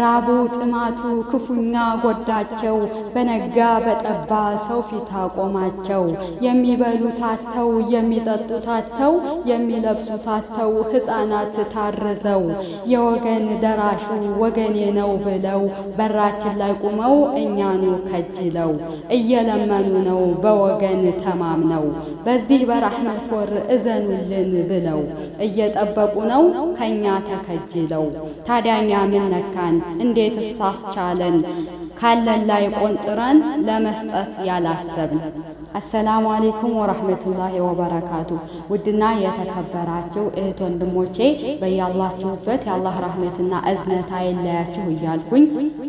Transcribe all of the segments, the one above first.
ራቡ ጥማቱ ክፉኛ ጎዳቸው በነጋ በጠባ ሰው ፊት አቆማቸው። የሚበሉት አጥተው የሚጠጡት አጥተው የሚለብሱት አጥተው ሕፃናት ታርዘው የወገን ደራሹ ወገኔ ነው ብለው በራችን ላይ ቆመው እኛኑ ከጅለው እየለመኑ ነው በወገን ተማምነው በዚህ በራህመት ወር እዘኑልን ብለው እየጠበቁ ነው ከኛ ተከጅለው። ታዲያኛ ምን ነካን እንዴት አስቻለን ካለን ላይ ቆንጥረን ለመስጠት ያላሰብን። አሰላሙ አለይኩም ወራህመቱላሂ ወበረካቱ። ውድና የተከበራችሁ እህት ወንድሞቼ በያላችሁበት የአላህ ረህመትና እዝነት አይለያችሁ እያልኩኝ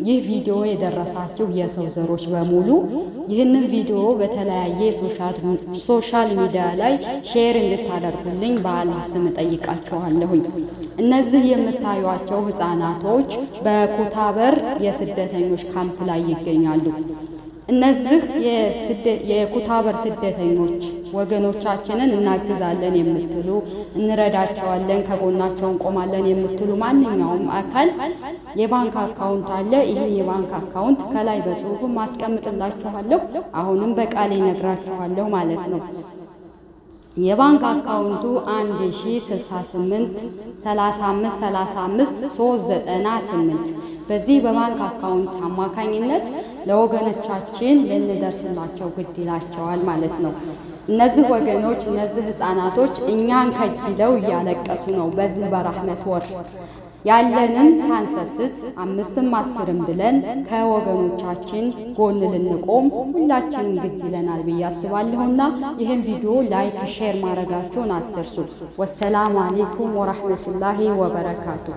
ይህ ቪዲዮ የደረሳችሁ የሰው ዘሮች በሙሉ ይህንን ቪዲዮ በተለያየ ሶሻል ሚዲያ ላይ ሼር እንድታደርጉልኝ በአላህ ስም ጠይቃችኋለሁኝ። እነዚህ የምታዩቸው ህፃናቶች በኩታበር የስደተኞች ካምፕ ላይ ይገኛሉ። እነዚህ የኩታበር ስደተኞች ወገኖቻችንን እናግዛለን የምትሉ እንረዳቸዋለን ከጎናቸው እንቆማለን የምትሉ ማንኛውም አካል የባንክ አካውንት አለ። ይህን የባንክ አካውንት ከላይ በጽሁፍ ማስቀምጥላችኋለሁ። አሁንም በቃሌ ነግራችኋለሁ ማለት ነው። የባንክ አካውንቱ 1068 35 35 398 በዚህ በባንክ አካውንት አማካኝነት ለወገኖቻችን ልንደርስላቸው ግድ ይላቸዋል ማለት ነው። እነዚህ ወገኖች እነዚህ ህፃናቶች እኛን ከጅለው እያለቀሱ ነው። በዚህ በራህመት ወር ያለንን ሳንሰስት 5ም 10ም ብለን ከወገኖቻችን ጎን ልንቆም ሁላችንም ግድ ይለናል ብዬ አስባለሁና ይህን ቪዲዮ ላይክ ሼር ማድረጋችሁን አትርሱ። ወሰላሙ አለይኩም ወራህመቱላሂ ወበረካቱ።